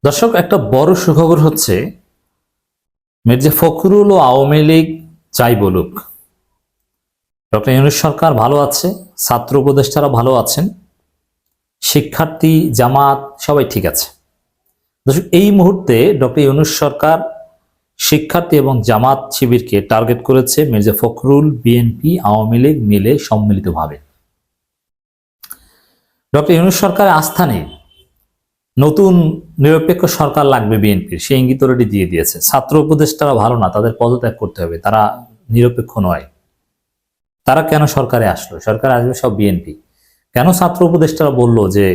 দর্শক, একটা বড় সুখবর হচ্ছে মির্জা ফখরুল ও আওয়ামী লীগ যাই বলুক, ডক্টর ইউনূস সরকার ভালো আছে, ছাত্র উপদেষ্টারা ভালো আছেন, শিক্ষার্থী জামাত সবাই ঠিক আছে। দর্শক, এই মুহূর্তে ডক্টর ইউনূস সরকার শিক্ষার্থী এবং জামাত শিবিরকে টার্গেট করেছে মির্জা ফখরুল, বিএনপি, আওয়ামী লীগ মিলে সম্মিলিতভাবে। ডক্টর ইউনূস সরকারের আস্থা নেই, নতুন নিরপেক্ষ সরকার লাগবে বিএনপির, সেই ইঙ্গিত অলরেডি দিয়ে দিয়েছে। ছাত্র উপদেষ্টারা ভালো না, তাদের পদত্যাগ করতে হবে, তারা নিরপেক্ষ নয়। তারা কেন সরকারে আসলো? সরকারে আসবে সব বিএনপি। কেন ছাত্র উপদেষ্টারা বলল যে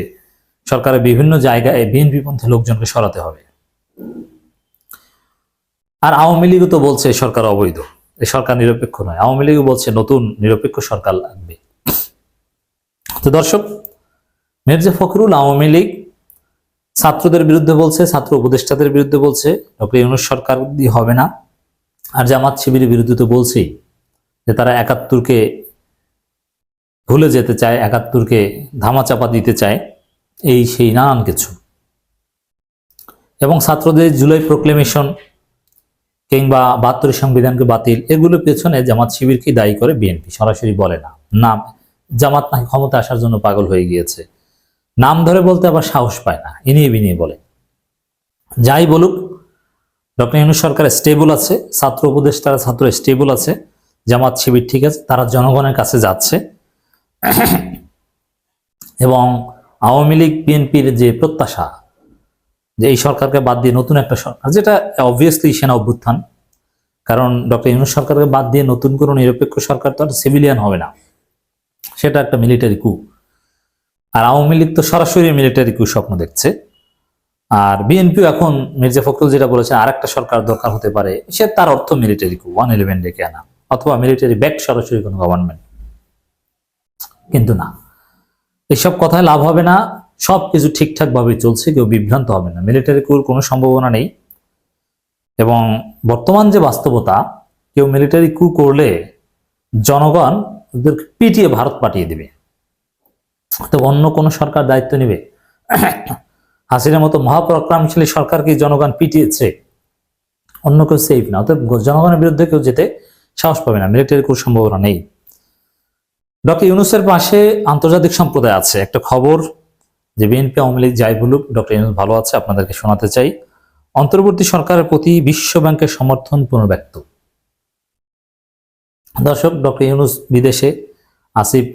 সরকারের বিভিন্ন জায়গায় বিএনপি পন্থী লোকজনকে সরাতে হবে? আর আওয়ামী লীগও তো বলছে সরকার অবৈধ, এই সরকার নিরপেক্ষ নয়। আওয়ামী লীগও বলছে নতুন নিরপেক্ষ সরকার লাগবে। তো দর্শক, মির্জা ফখরুল, আওয়ামী লীগ ছাত্রদের বিরুদ্ধে বলছে, ছাত্র উপদেষ্টাদের বিরুদ্ধে বলছে ডক্টর ইউনূস সরকার দিয়ে হবে না। আর জামাত শিবিরের বিরুদ্ধে তো বলছেই যে তারা ৭১কে ভুলে যেতে চায়, ৭১কে ধামাচাপা দিতে চায়, এই সেই নানান কিছু। এবং ছাত্রদের জুলাই প্রোক্লেমেশন কিংবা ৭২ সংবিধানকে বাতিল, এগুলোর পেছনে জামাত শিবিরকে দায়ী করে বিএনপি। সরাসরি বলে না, নাম জামাত নাকি ক্ষমতা আসার জন্য পাগল হয়ে গিয়েছে, নাম ধরে বলতে আবার সাহস পায় না, ইনিয়ে বিনিয়ে বলে। যাই বলুক, ডক্টর ইউনূস সরকার স্টেবল আছে, ছাত্র উপদেষ্টারা ছাত্র স্টেবল আছে, জামাত শিবির ঠিক আছে, তারা জনগণের কাছে যাচ্ছে। এবং আওয়ামী লীগ বিএনপির যে প্রত্যাশা যে এই সরকারকে বাদ দিয়ে নতুন একটা সরকার, যেটা অবভিয়াসলি সেনা অভ্যুত্থান, কারণ ডক্টর ইউনূস সরকারকে বাদ দিয়ে নতুন কোনো নিরপেক্ষ সরকার তো আর সিভিলিয়ান হবে না, সেটা একটা মিলিটারি কু। আর আওয়ামী লীগ তো সরাসরি মিলিটারি কু স্বপ্ন দেখছে। আর বিএনপিও এখন মির্জা ফখরুল যেটা বলেছেন আরেকটা সরকার দরকার হতে পারে, সে তার অর্থ মিলিটারি কু, 111 ডেকে আনা, অথবা মিলিটারি ব্যাক সরাসরি কোনো গভর্নমেন্ট। কিন্তু না, এসব কথায় লাভ হবে না, সবকিছু ঠিকঠাক ভাবে চলছে, কেউ বিভ্রান্ত হবে না, মিলিটারি কুর কোনো সম্ভাবনা নেই। এবং বর্তমান যে বাস্তবতা, কেউ মিলিটারি কু করলে জনগণ ওদের পিটিয়ে ভারত পাঠিয়ে দিবে। তো অন্য কোন সরকার দায়িত্ব নেবে? হাসিনার মতো মহাপরাক্রমশালী সরকারকে জনগণ পিটিয়েছে, অন্য কেউ সেফ না। অতএব জনগণের বিরুদ্ধে কেউ যেতে সাহস পাবে না, মিলিটারি কোনো সম্ভাবনা নেই। ডক্টর ইউনূসের পাশে আন্তর্জাতিক সম্প্রদায় আছে। একটা খবর যে বিএনপি আওয়ামী লীগ যাই বলুক, ডক্টর ইউনূস ভালো আছে, আপনাদেরকে শোনাতে চাই। অন্তর্বর্তী সরকারের প্রতি বিশ্ব ব্যাংকের সমর্থন পুনর্ব্যক্ত। দর্শক, ডক্টর ইউনূস বিদেশে, আসিফ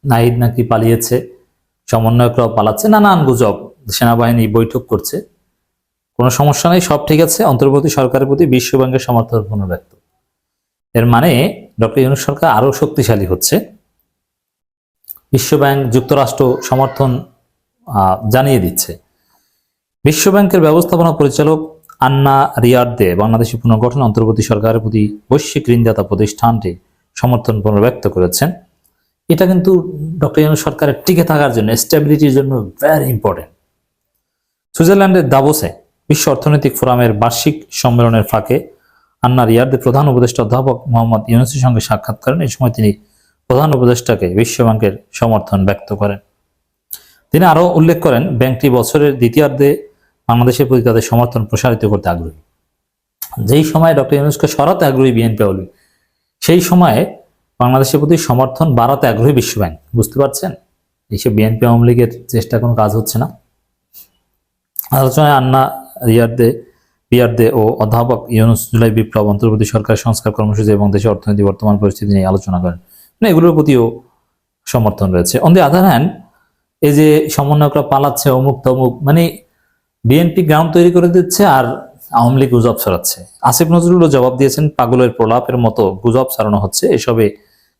নাহিদ নাকি পালিয়েছে, সমন্বয়করাও পালাচ্ছে, নানান গুজব, সেনাবাহিনী বৈঠক করছে, কোনো সমস্যা নেই, সব ঠিক আছে। অন্তর্বর্তী সরকারের প্রতি বিশ্ব ব্যাংকের সমর্থন পুনর্ব্যক্ত, এর মানে ডক্টর ইউনূস সরকার আরো শক্তিশালী হচ্ছে। বিশ্ব ব্যাংক, যুক্তরাষ্ট্র সমর্থন জানিয়ে দিচ্ছে। বিশ্ব ব্যাংকের ব্যবস্থাপনা পরিচালক আন্না রিয়ার্দে বাংলাদেশি পুনর্গঠন অন্তর্বর্তী সরকারের প্রতি বৈশ্বিক ঋণদাতা প্রতিষ্ঠানটি সমর্থন পুনর্ব্যক্ত করেছেন। এটা কিন্তু ডক্টর ইউনূস সরকারের টিকে থাকার জন্য, স্টেবিলিটির জন্য ভেরি ইম্পর্টেন্ট। সুইজারল্যান্ডের দাভোসে বিশ্ব অর্থনৈতিক ফোরামের বার্ষিক সম্মেলনের ফাঁকে আন্না রিয়ার্দে প্রধান উপদেষ্টা অধ্যাপক মোহাম্মদ ইউনূসের সঙ্গে সাক্ষাৎ করেন। এই সময় তিনি প্রধান উপদেষ্টাকে বিশ্ব ব্যাংকের সমর্থন ব্যক্ত করেন। তিনি আরো উল্লেখ করেন, ব্যাংকটি বছরের দ্বিতীয়ার্ধে বাংলাদেশের প্রতি তাদের সমর্থন প্রসারিত করতে আগ্রহী। যেই সময় ডক্টর ইউনূসকে সরাতে আগ্রহী বিএনপি আওয়ামী লীগ, সেই সময়ে বাংলাদেশের প্রতি সমর্থন বাড়াতে আগ্রহী বিশ্ব ব্যাংক। বুঝতে পারছেন, এইসব বিএনপি আওয়ামী লীগের চেষ্টা কোনো কাজ হচ্ছে না। আলোচনায় আন্না রিয়ার্দে ও অধ্যাপক ইউনূস জুলাই বিপ্লব, অন্তর্বর্তী সরকারের সংস্কার কর্মসূচি এবং দেশের অর্থনৈতিক বর্তমান পরিস্থিতি নিয়ে আলোচনা করেন। মানে এগুলোর প্রতিও সমর্থন রয়েছে। অন দি আদার হ্যান্ড, এই যে সমন্বয়করা পালাচ্ছে, অমুক তমুক, মানে বিএনপি গ্রাউন্ড তৈরি করে দিচ্ছে আর আওয়ামী লীগ গুজব ছড়াচ্ছে। আসিফ নজরুলও জবাব দিয়েছেন, পাগলের প্রলাপের মতো গুজব ছড়ানো হচ্ছে, এসবে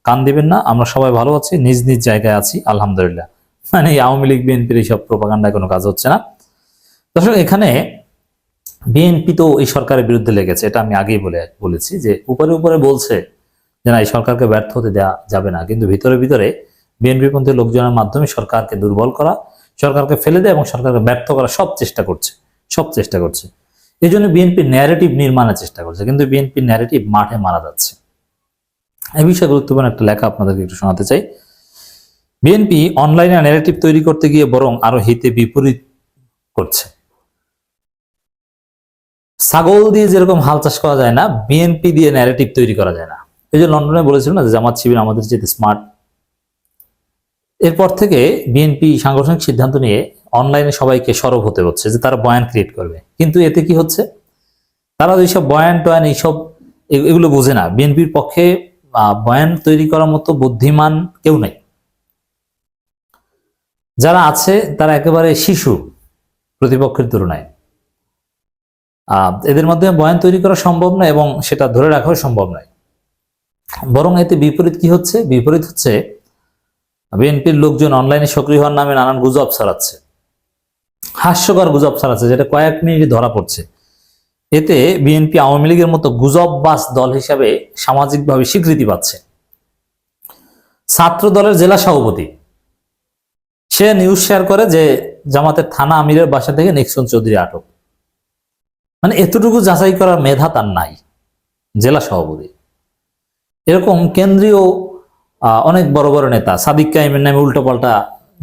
কান দিবেন না, আমরা সবাই ভালো আছি, নিজ নিজ জায়গায় আছি, আলহামদুলিল্লাহ। মানে আওয়ামী লীগ বিএনপির এইসব প্রোপাগান্ডায় কোনো কাজ হচ্ছে না। দর্শক, এখানে বিএনপি তো এই সরকারের বিরুদ্ধে লেগেছে, এটা আমি আগেই বলেছি যে উপরে উপরে বলছে যে না, এই সরকারকে ব্যর্থ হতে দেওয়া যাবে না, কিন্তু ভিতরে ভিতরে বিএনপি পন্থী লোকজনের মাধ্যমে সরকারকে দুর্বল করা, সরকারকে ফেলে দেয় এবং সরকারকে ব্যর্থ করা সব চেষ্টা করছে। এই জন্য বিএনপি ন্যারেটিভ নির্মাণের চেষ্টা করছে, কিন্তু বিএনপি ন্যারেটিভ মাঠে মারা যাচ্ছে। এই বিষয়ে গুরুত্বপূর্ণ একটা লেখা আপনাদেরকে একটু শোনাতে চাই। বিএনপি অনলাইনে ন্যারেটিভ তৈরি করতে গিয়ে বরং আরো হিতে বিপরীত করছে। ছাগল দিয়ে যেরকম হাল চাষ করা যায় না, বিএনপি দিয়ে ন্যারেটিভ তৈরি করা যায় না। এই যে লন্ডনে বলেছিল না যে জামাত শিবির আমাদের চেয়ে স্মার্ট, এরপর থেকে বিএনপি সাংগঠনিক সিদ্ধান্ত নিয়ে অনলাইনে সবাইকে সরব হতে হচ্ছে যে তারা বয়ান ক্রিয়েট করবে। কিন্তু এতে কি হচ্ছে, তারা এইসব বয়ান টয়ান এইসব এগুলো বোঝে না। বিএনপির পক্ষে বয়ান তৈরি করার মতো বুদ্ধিমান কেউ নেই। যারা আছে তারা একেবারে শিশু প্রতিপক্ষের তুলনায়। এদের মাধ্যমে বয়ান তৈরি করা সম্ভব নয় এবং সেটা ধরে রাখাও সম্ভব নয়। বরং এতে বিপরীত কি হচ্ছে, বিপরীত হচ্ছে বিএনপির লোকজন অনলাইনে সক্রিয় হওয়ার নামে নানান গুজব ছড়াচ্ছে, হাস্যকর গুজব ছড়াচ্ছে, যেটা কয়েক মিনিটে ধরা পড়ছে। এতে বিএনপি আওয়ামী লীগের মতো গুজববাজ দল হিসাবে সামাজিকভাবে স্বীকৃতি পাচ্ছে। ছাত্র দলের জেলা সভাপতি সে নিউজ শেয়ার করে যে জামাতের থানা আমিরের বাসা থেকে নিক্সন চৌধুরী আটক। মানে এতটুকু যাচাই করার মেধা তার নাই, জেলা সভাপতি। এরকম কেন্দ্রীয় অনেক বড় বড় নেতা সাদিক কাইমের নামে উল্টোপাল্টা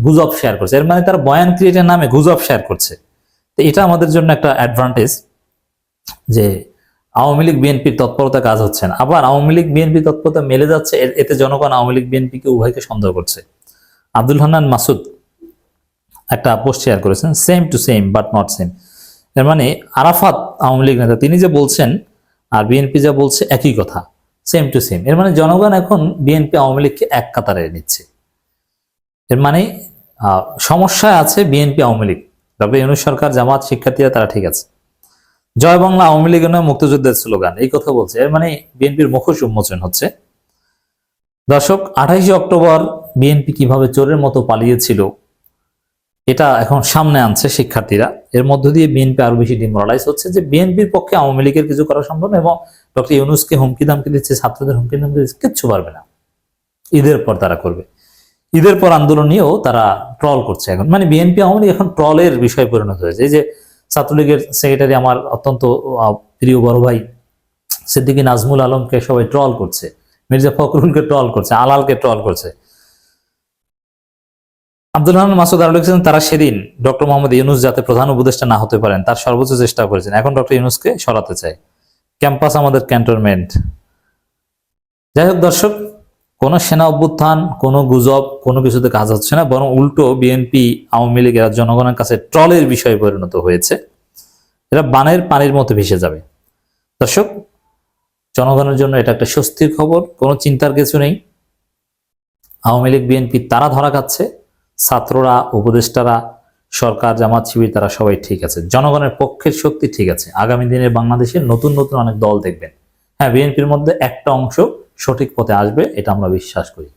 গুজব শেয়ার করছে। এর মানে তার বয়ান ক্রিয়েটের নামে গুজব শেয়ার করছে। তো এটা আমাদের জন্য একটা অ্যাডভান্টেজ যে আওয়ামী লীগ বিএনপির তৎপরতা কাজ হচ্ছে না। আবার আওয়ামী লীগ বিএনপি তৎপরতা মেলে যাচ্ছে, এতে জনগণ আওয়ামী লীগ বিএনপিকে উভয়কে সন্দেহ করছে। আব্দুল হান্নান মাসুদ একটা পোস্ট শেয়ার করেছেন, same to same but not same. এর মানে আরাফাত আওয়ামী লীগ নেতা তিনি যে বলছেন আর বিএনপি যা বলছে একই কথা, সেম টু সেম। এর মানে জনগণ এখন বিএনপি আওয়ামী লীগকে এক কাতারে নিচ্ছে। এর মানে সমস্যায় আছে বিএনপি আওয়ামী লীগ। ডক্টর ইউনূস সরকার, জামাত, শিক্ষার্থীরা তারা ঠিক আছে। জয় বাংলা আওয়ামী লীগের নয় মুক্তিযুদ্ধের স্লোগান, এই কথা বলছে। এর মানে বিএনপির মুখোশ উন্মোচন হচ্ছে। দর্শক, 28 অক্টোবর বিএনপি কিভাবে চোরের মতো পালিয়েছিল এটা এখন সামনে আনছে শিক্ষার্থীরা। এর মধ্য দিয়ে বিএনপি আরো বেশি ডিমোরালাইজ হচ্ছে যে বিএনপির পক্ষে আওয়ামী লীগের কিছু করা সম্ভব না এবং ডক্টর ইউনূসকে হুমকি দামকি দিচ্ছে, ছাত্রদের হুমকি দামকি দিচ্ছে, কিচ্ছু পারবে না। ঈদের পর তারা করবে, ঈদের পর আন্দোলন নিয়েও তারা ট্রল করছে এখন। মানে বিএনপি আওয়ামী লীগ এখন ট্রলের বিষয় পরিণত হয়েছে। এই যে ছাত্রলীগের সেক্রেটারি আমার অত্যন্ত প্রিয় বড় ভাই সিদ্দিকী নাজমুল আলমকে সবাই ট্রল করছে, মির্জা ফখরুলকে ট্রল করছে, আলালকে ট্রল করছে। আব্দুল হান্নান মাসুদ আরো লিখছেন তারা সেদিন ডক্টর মোহাম্মদ ইউনূস যাতে প্রধান উপদেষ্টা না হতে পারেন তার সর্বোচ্চ চেষ্টা করেছেন, এখন ডক্টর ইউনূসকে সরাতে চায়। ক্যাম্পাস আমাদের ক্যান্টনমেন্ট। যাই হোক দর্শক, কোনো সেনা অভ্যুত্থান, কোনো গুজব, কোনো কিছুতে কাজ হচ্ছে না, বরং উল্টো বিএনপি আওয়ামী লীগ এরা জনগণের কাছে ট্রলের বিষয়ে পরিণত হয়েছে। এরা বানের পানির মতো ভেসে যাবে। দর্শক, জনগণের জন্য এটা একটা স্বস্তির খবর, কোনো চিন্তার কিছু নেই। আওয়ামী লীগ বিএনপি তারা ধরা খাচ্ছে, ছাত্ররা, উপদেষ্টারা, সরকার, জামাত শিবির তারা সবাই ঠিক আছে। জনগণের পক্ষের শক্তি ঠিক আছে। আগামী দিনে বাংলাদেশে নতুন নতুন অনেক দল দেখবেন। হ্যাঁ, বিএনপির মধ্যে একটা অংশ সঠিক পথে আসবে, এটা আমরা বিশ্বাস করি।